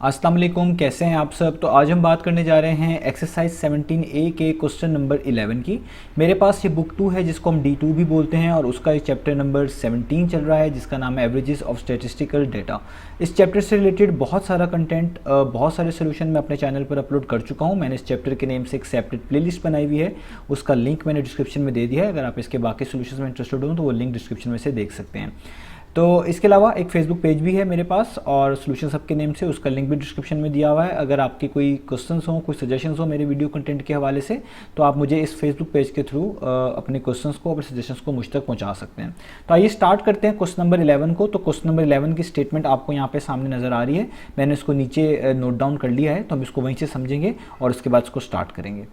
अस्सलाम वालेकुम, कैसे हैं आप सब। तो आज हम बात करने जा रहे हैं एक्सरसाइज 17A के क्वेश्चन नंबर 11 की। मेरे पास ये बुक 2 है जिसको हम D2 भी बोलते हैं और उसका चैप्टर नंबर 17 चल रहा है जिसका नाम है एवरेजेस ऑफ स्टैटिस्टिकल डेटा। इस चैप्टर से रिलेटेड बहुत सारा कंटेंट, बहुत सारे सोल्यूशन मैं अपने चैनल पर अपलोड कर चुका हूँ। मैंने इस चैप्टर के नेम से एक सेपरेट प्लेलिस्ट बनाई हुई है, उसका लिंक मैंने डिस्क्रिप्शन में दे दिया है। अगर आप इसके बाकी सोल्यूशन में इंटरेस्टेड हो तो वो लिंक डिस्क्रिप्शन में से देख सकते हैं। तो इसके अलावा एक फेसबुक पेज भी है मेरे पास और सोल्यूशन सब के नेम से, उसका लिंक भी डिस्क्रिप्शन में दिया हुआ है। अगर आपके कोई क्वेश्चंस हो, कोई सजेशंस हो मेरे वीडियो कंटेंट के हवाले से, तो आप मुझे इस फेसबुक पेज के थ्रू अपने क्वेश्चंस को, अपने सजेशंस को मुझ तक पहुंचा सकते हैं। तो आइए स्टार्ट करते हैं क्वेश्चन नंबर 11 को। तो क्वेश्चन नंबर 11 की स्टेटमेंट आपको यहाँ पे सामने नजर आ रही है, मैंने इसको नीचे नोट डाउन कर लिया है, तो हम इसको वहीं से समझेंगे और उसके बाद इसको स्टार्ट करेंगे।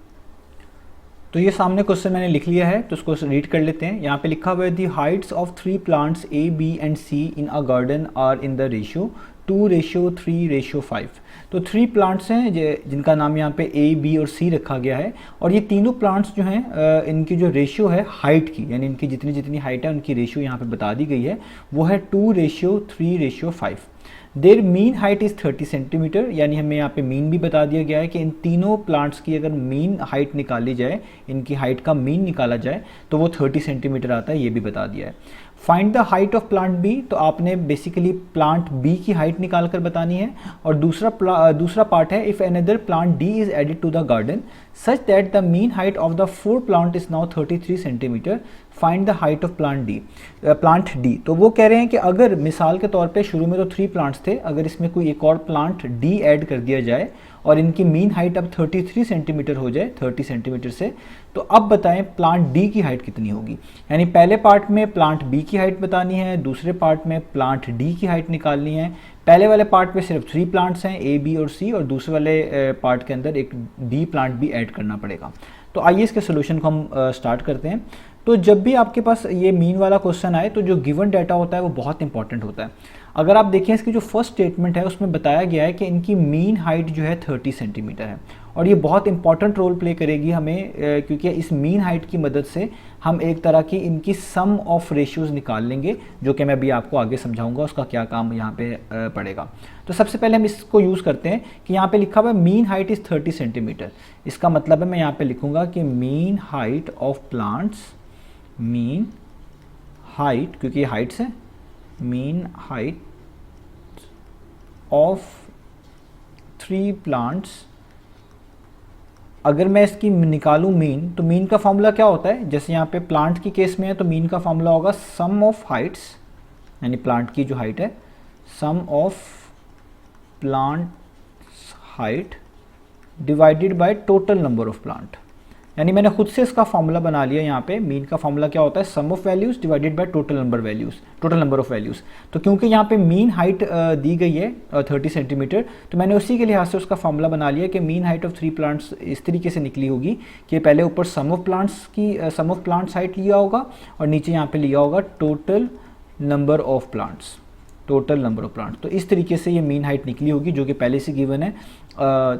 तो ये सामने क्वेश्चन मैंने लिख लिया है, तो उसको रीड कर लेते हैं। यहाँ पे लिखा हुआ है the heights of 3 plants A, B and C in a garden are in the ratio 2:3:5। तो 3 प्लांट्स हैं जिनका नाम यहाँ पे A, B और C रखा गया है और ये तीनों प्लांट्स जो हैं इनकी जो रेशियो है हाइट की, यानी इनकी जितनी जितनी हाइट है उनकी रेशियो यहाँ पे बता दी गई है, वो है 2:3:5। There mean height is 30 centimetre, यानी हमें यहाँ पे मीन भी बता दिया गया है कि इन तीनों प्लांट्स की अगर मीन हाइट निकाली जाए, इनकी हाइट का मीन निकाला जाए तो वो 30 सेंटीमीटर आता है, ये भी बता दिया है। Find the height of plant B, तो आपने बेसिकली प्लांट बी की हाइट निकाल कर बतानी है। और दूसरा पार्ट है if another plant D is added to the garden such that the mean height of the 4 plant is now 33 centimeter, find the height of plant D. तो वो कह रहे हैं कि अगर मिसाल के तौर पे शुरू में तो 3 प्लांट्स थे, अगर इसमें कोई एक और प्लांट डी ऐड कर दिया जाए और इनकी मीन हाइट अब 33 सेंटीमीटर हो जाए 30 सेंटीमीटर से, तो अब बताएं प्लांट डी की हाइट कितनी होगी। यानी पहले पार्ट में प्लांट बी की हाइट बतानी है, दूसरे पार्ट में प्लांट डी की हाइट निकालनी है। पहले वाले पार्ट में सिर्फ 3 प्लांट्स हैं A, B और C, और दूसरे वाले पार्ट के अंदर एक डी प्लांट भी ऐड करना पड़ेगा। तो आइए इसके सोल्यूशन को हम स्टार्ट करते हैं। तो जब भी आपके पास ये मीन वाला क्वेश्चन आए तो जो गिवन डाटा होता है वो बहुत इंपॉर्टेंट होता है। अगर आप देखें इसकी जो फर्स्ट स्टेटमेंट है उसमें बताया गया है कि इनकी मीन हाइट जो है 30 सेंटीमीटर है और ये बहुत इंपॉर्टेंट रोल प्ले करेगी हमें, क्योंकि इस मीन हाइट की मदद से हम एक तरह की इनकी सम ऑफ रेशियोज़ निकाल लेंगे, जो कि मैं अभी आपको आगे समझाऊंगा उसका क्या काम यहाँ पे पड़ेगा। तो सबसे पहले हम इसको यूज़ करते हैं कि यहाँ पे लिखा हुआ है मीन हाइट इज़ 30 सेंटीमीटर। इसका मतलब है मैं यहाँ पे लिखूँगा कि mean height of plants, mean height, क्योंकि हाइट्स है, मीन हाइट ऑफ 3 प्लांट्स, अगर मैं इसकी निकालूं मीन, तो मीन का फॉर्मूला क्या होता है, जैसे यहाँ पे प्लांट की केस में है तो मीन का फॉर्मूला होगा सम ऑफ हाइट्स, यानी प्लांट की जो हाइट है, sum of plant height divided by total number of plant. यानी मैंने खुद से इसका फॉर्मूला बना लिया। यहाँ पे मीन का फॉर्मूला क्या होता है, sum of values divided by total number of values. तो क्योंकि यहाँ पे मीन हाइट दी गई है 30 सेंटीमीटर, तो मैंने उसी के लिहाज से उसका फॉर्मूला बना लिया कि मीन हाइट ऑफ 3 प्लांट्स इस तरीके से निकली होगी कि पहले ऊपर सम ऑफ प्लांट्स हाइट लिया होगा और नीचे यहाँ पे लिया होगा टोटल नंबर ऑफ प्लांट्स, तो इस तरीके से ये मीन हाइट निकली होगी, जो कि पहले से गिवन है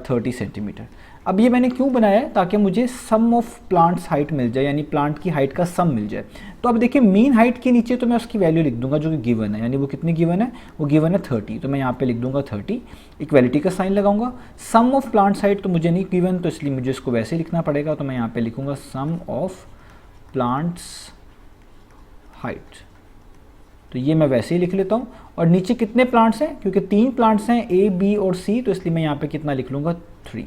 30 सेंटीमीटर। अब ये मैंने क्यों बनाया है, ताकि मुझे सम ऑफ प्लांट्स हाइट मिल जाए, यानी प्लांट की हाइट का सम मिल जाए। तो अब देखिए मीन हाइट के नीचे तो मैं उसकी वैल्यू लिख दूंगा जो कि गिवन है, यानी वो कितनी गिवन है, वो गिवन है 30, तो मैं यहाँ पे लिख दूंगा 30, इक्वलिटी का साइन लगाऊंगा। सम ऑफ प्लांट्स हाइट तो मुझे नहीं गिवन, तो इसलिए मुझे इसको वैसे लिखना पड़ेगा, तो मैं यहाँ पे लिखूंगा सम ऑफ प्लांट्स हाइट, तो ये मैं वैसे ही लिख लेता हूँ। और नीचे कितने प्लांट्स हैं, क्योंकि 3 प्लांट्स हैं A, B और C, तो इसलिए मैं यहाँ पे कितना लिख लूँगा 3।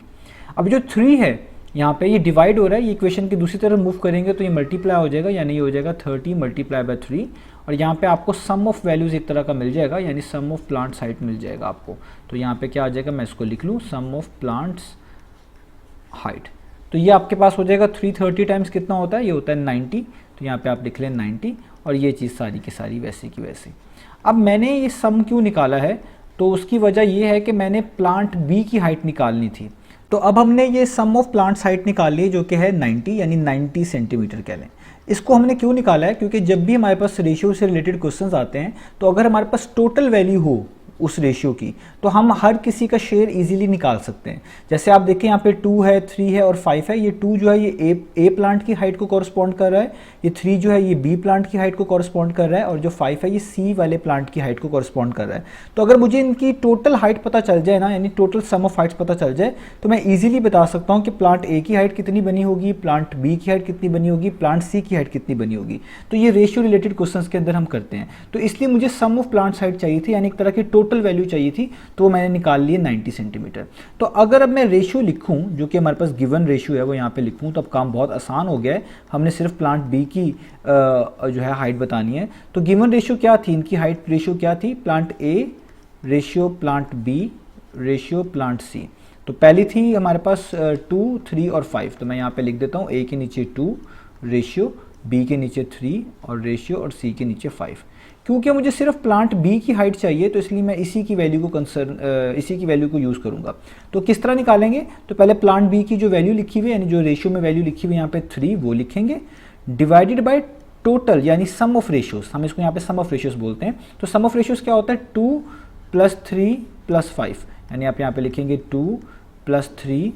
अब जो 3 है यहाँ पे ये डिवाइड हो रहा है, ये इक्वेशन की दूसरी तरफ मूव करेंगे तो ये मल्टीप्लाई हो जाएगा, यानी ये हो जाएगा 30 मल्टीप्लाई बाय 3, और यहाँ पे आपको सम ऑफ वैल्यूज़ एक तरह का मिल जाएगा, यानी सम ऑफ प्लांट्स हाइट मिल जाएगा आपको। तो यहाँ पे क्या आ जाएगा, मैं इसको लिख लूँ सम ऑफ प्लांट्स हाइट, तो ये आपके पास हो जाएगा 330 टाइम्स कितना होता है, ये होता है 90, तो यहाँ पे आप लिख लें 90, और ये चीज़ सारी की सारी वैसे की वैसे। अब मैंने ये सम क्यों निकाला है, तो उसकी वजह ये है कि मैंने प्लांट बी की हाइट निकालनी थी। तो अब हमने ये सम ऑफ प्लांट्स हाइट निकाल ली, जो कि है 90, यानी 90 सेंटीमीटर कह लें। इसको हमने क्यों निकाला है, क्योंकि जब भी हमारे पास रेशियो से रिलेटेड क्वेश्चंस आते हैं, तो अगर हमारे पास टोटल वैल्यू हो उस रेशियो की, तो हम हर किसी का शेयर इजीली निकाल सकते हैं। जैसे आप देखें यहाँ पे 2 है, 3 है और 5 है। ये 2 जो है ये ए प्लांट की हाइट को कॉरस्पॉन्ड कर रहा है, ये 3 जो है ये बी प्लांट की हाइट को कॉरस्पॉन्ड कर रहा है, और जो 5 है ये सी वाले प्लांट की हाइट को कॉरस्पॉन्ड कर रहा है। तो अगर मुझे इनकी टोटल हाइट पता चल जाए ना, यानी टोटल सम ऑफ हाइट्स पता चल जाए, तो मैं ईजिली बता सकता हूँ कि प्लांट ए की हाइट कितनी बनी होगी, प्लांट बी की हाइट कितनी बनी होगी, प्लांट सी की हाइट कितनी बनी होगी। तो ये रेशियो रिलेटेड क्वेश्चंस के अंदर हम करते हैं। तो इसलिए मुझे सम ऑफ प्लांट्स हाइट चाहिए थी, यानी एक तरह की टोटल वैल्यू चाहिए थी, तो मैंने निकाल लिए 90 सेंटीमीटर। तो अगर अब मैं रेशियो लिखूं, जो कि हमारे पास गिवन रेशियो है, वो यहाँ पे लिखूं, तो अब काम बहुत आसान हो गया है। हमने सिर्फ प्लांट बी की जो है हाइट बतानी है। तो गिवन रेशियो क्या थी, इनकी हाइट रेशियो क्या थी, plant A ratio plant B ratio plant C. तो पहली थी हमारे पास 2, 3 और 5। तो मैं यहाँ पे लिख देता हूँ ए के नीचे 2 रेशियो, बी के नीचे 3 और रेशियो, और सी के नीचे 5। क्योंकि मुझे सिर्फ प्लांट बी की हाइट चाहिए, तो इसलिए मैं इसी की वैल्यू को इसी की वैल्यू को यूज़ करूँगा। तो किस तरह निकालेंगे, तो पहले प्लांट बी की जो वैल्यू लिखी हुई है, यानी जो रेशियो में वैल्यू लिखी हुई है यहाँ पे 3, वो लिखेंगे, डिवाइडेड बाय टोटल यानी सम ऑफ रेशियोज। हम इसको यहाँ पे सम ऑफ रेशियोज बोलते हैं। तो सम ऑफ रेशियोज क्या होता है, 2 + 3 + 5, यानी आप यहाँ पे लिखेंगे 2 + 3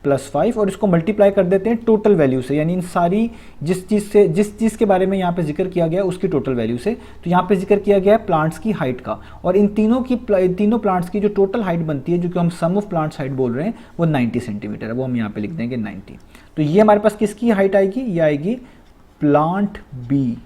+ 5, और इसको मल्टीप्लाई कर देते हैं टोटल वैल्यू से, यानी इन सारी जिस चीज़ के बारे में यहाँ पे जिक्र किया गया है उसकी टोटल वैल्यू से। तो यहाँ पे जिक्र किया गया है प्लांट्स की हाइट का, और इन तीनों प्लांट्स की जो टोटल हाइट बनती है, जो कि हम सम ऑफ प्लांट्स हाइट बोल रहे हैं, वो 90 सेंटीमीटर है। वो हम यहाँ पे लिख देंगे 90। तो ये हमारे पास किसकी हाइट आएगी, ये आएगी प्लांट बी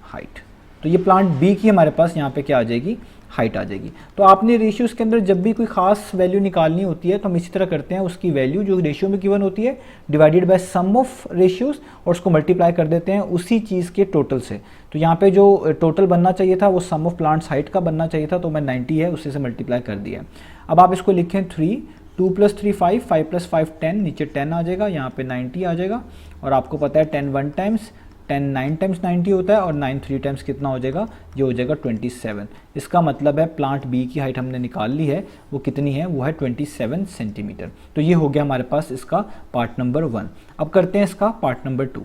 हाइट। तो ये प्लांट बी की हमारे पास यहाँ पे क्या आ जाएगी, हाइट आ जाएगी। तो आपने रेशियोज़ के अंदर जब भी कोई खास वैल्यू निकालनी होती है, तो हम इसी तरह करते हैं, उसकी वैल्यू जो रेशियो में गिवन होती है divided by sum of ratios, और उसको मल्टीप्लाई कर देते हैं उसी चीज़ के टोटल से। तो यहाँ पे जो टोटल बनना चाहिए था वो सम ऑफ प्लांट्स हाइट का बनना चाहिए था, तो मैं 90 है उसी से मल्टीप्लाई कर दिया। अब आप इसको लिखें 3, 2 + 3 5, 5 + 5 10, नीचे 10 आ जाएगा, यहाँ पे 90 आ जाएगा। और आपको पता है 10 1 टाइम्स 10 9 टाइम्स 90 होता है, और 9 3 टाइम्स कितना हो जाएगा, ये हो जाएगा 27। इसका मतलब है प्लांट बी की हाइट हमने निकाल ली है, वो कितनी है, वो है 27 सेंटीमीटर। तो ये हो गया हमारे पास इसका पार्ट नंबर 1। अब करते हैं इसका पार्ट नंबर 2।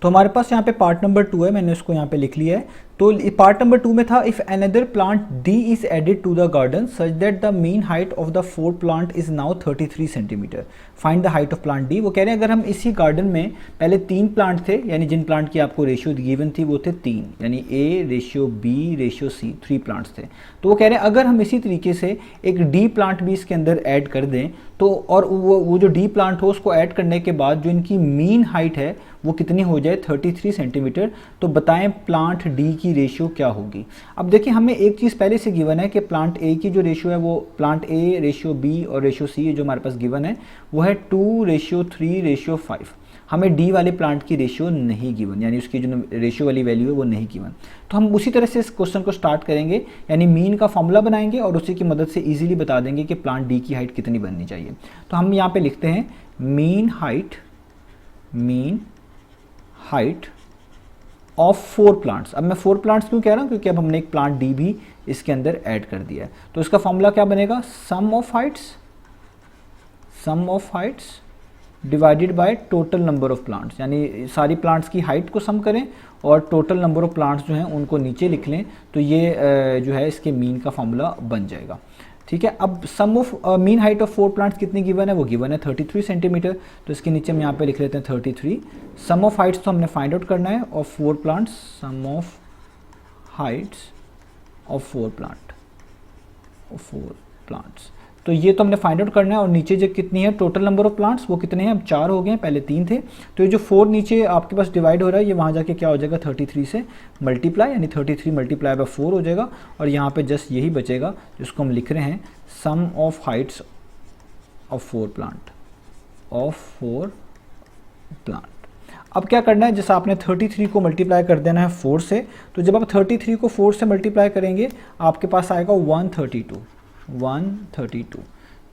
तो हमारे पास यहाँ पे पार्ट नंबर 2 है, मैंने इसको यहाँ पे लिख लिया है। तो पार्ट नंबर 2 में था, if another plant D is added to the garden such that the mean height of the 4 plant is now 33 centimeter, find the height of plant D. वो कह रहे हैं अगर हम इसी गार्डन में पहले 3 प्लांट थे, यानी जिन प्लांट की आपको रेशियो गिवन थी वो थे 3, यानी A ratio B ratio C, 3 plants थे। तो वो कह रहे हैं अगर हम इसी तरीके से एक डी प्लांट भी इसके अंदर ऐड कर दें, तो और वो जो डी प्लांट हो उसको ऐड करने के बाद जो इनकी मीन हाइट है वो कितनी हो जाए, 33 सेंटीमीटर, तो बताएं प्लांट डी की रेशियो क्या होगी। अब देखिए हमें एक चीज़ पहले से गिवन है कि प्लांट ए की जो रेशियो है वो प्लांट ए रेशियो बी और रेशियो सी जो हमारे पास गिवन है वो है 2:3:5। हमें डी वाले प्लांट की रेशियो नहीं गिवन, यानी उसकी जो रेशियो वाली वैल्यू है वो नहीं गिवन। तो हम उसी तरह से इस क्वेश्चन को स्टार्ट करेंगे, यानी मीन का फॉर्मूला बनाएंगे और उसी की मदद से इजीली बता देंगे कि प्लांट डी की हाइट कितनी बननी चाहिए। तो हम यहाँ पे लिखते हैं मीन हाइट ऑफ 4 प्लांट्स। अब मैं 4 प्लांट्स क्यों कह रहा हूँ, क्योंकि अब हमने एक प्लांट डी भी इसके अंदर ऐड कर दिया है। तो इसका फॉर्मूला क्या बनेगा, sum of heights divided by total number of plants, यानी सारी प्लांट्स की हाइट को सम करें और टोटल नंबर ऑफ प्लांट्स जो हैं उनको नीचे लिख लें, तो ये जो है इसके मीन का फॉर्मूला बन जाएगा। ठीक है, अब sum of mean height of 4 plants कितनी गिवन है, वो गिवन है 33 सेंटीमीटर। तो इसके नीचे हम यहाँ पे लिख लेते हैं 33। सम ऑफ हाइट्स तो हमने फाइंड आउट करना है of 4 plants, sum of heights of 4 plants. तो ये तो हमने फाइंड आउट करना है, और नीचे जो कितनी है टोटल नंबर ऑफ प्लांट्स वो कितने हैं, अब 4 हो गए हैं, पहले 3 थे। तो ये जो 4 नीचे आपके पास डिवाइड हो रहा है, ये वहाँ जाके क्या हो जाएगा 33 से मल्टीप्लाई, यानी 33 × 4 हो जाएगा। और यहाँ पे जस्ट यही बचेगा जिसको हम लिख रहे हैं सम ऑफ हाइट्स ऑफ 4 प्लांट। अब क्या करना है, जैसा आपने 33 को मल्टीप्लाई कर देना है 4 से, तो जब आप 33 को 4 से मल्टीप्लाई करेंगे आपके पास आएगा 132।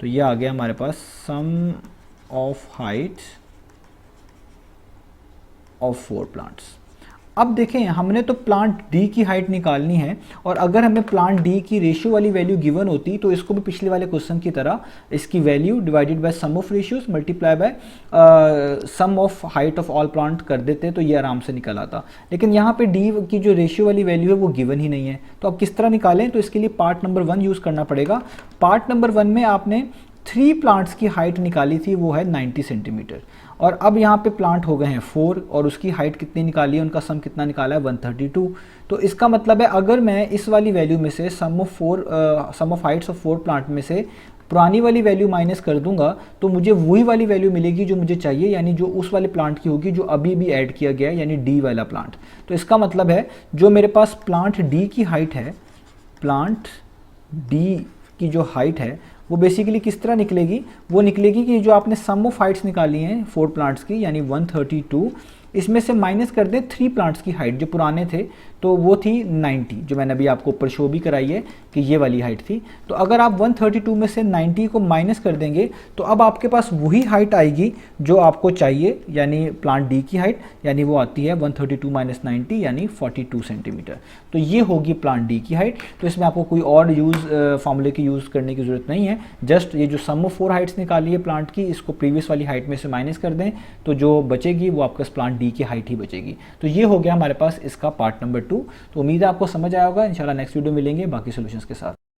तो ये आ गया हमारे पास सम ऑफ हाइट्स ऑफ 4 प्लांट्स। अब देखें हमने तो प्लांट डी की हाइट निकालनी है, और अगर हमें प्लांट डी की रेशियो वाली वैल्यू गिवन होती तो इसको भी पिछले वाले क्वेश्चन की तरह इसकी value divided by sum of ratios multiply by sum of height of all plant कर देते तो ये आराम से निकल आता। लेकिन यहाँ पे डी की जो रेशियो वाली वैल्यू है वो गिवन ही नहीं है, तो अब किस तरह निकालें? तो इसके लिए पार्ट नंबर 1 यूज़ करना पड़ेगा। पार्ट नंबर 1 में आपने 3 प्लांट्स की हाइट निकाली थी, वो है 90 सेंटीमीटर, और अब यहाँ पे प्लांट हो गए हैं 4 और उसकी हाइट कितनी निकाली है, उनका सम कितना निकाला है 132। तो इसका मतलब है अगर मैं इस वाली वैल्यू में से सम ऑफ हाइट्स ऑफ 4 प्लांट में से पुरानी वाली वैल्यू माइनस कर दूंगा तो मुझे वही वाली वैल्यू मिलेगी जो मुझे चाहिए, यानी जो उस वाले प्लांट की होगी जो अभी भी ऐड किया गया है, यानी डी वाला प्लांट। तो इसका मतलब है जो मेरे पास प्लांट डी की हाइट है, प्लांट डी की जो हाइट है वो बेसिकली किस तरह निकलेगी? वो निकलेगी कि जो आपने सम ऑफ हाइट्स निकाली हैं 4 प्लांट्स की यानी 132, इसमें से माइनस कर दें 3 प्लांट्स की हाइट जो पुराने थे, तो वो थी 90, जो मैंने अभी आपको ऊपर शो भी कराई है कि ये वाली हाइट थी। तो अगर आप 132 में से 90 को माइनस कर देंगे तो अब आपके पास वही हाइट आएगी जो आपको चाहिए, यानी प्लांट डी की हाइट, यानी वो आती है 132 माइनस 90 यानी 42 सेंटीमीटर। तो ये होगी प्लांट डी की हाइट। तो इसमें आपको कोई और फॉर्मूले की यूज़ करने की ज़रूरत नहीं है, जस्ट ये जो सम ऑफ 4 हाइट्स निकाली है प्लांट की, इसको प्रीवियस वाली हाइट में से माइनस कर दें तो जो बचेगी वो आपका प्लांट डी की हाइट ही बचेगी। तो ये हो गया हमारे पास इसका पार्ट नंबर 2। तो उम्मीद है आपको समझ आया होगा। इंशाल्लाह नेक्स्ट वीडियो मिलेंगे बाकी सॉल्यूशंस के साथ।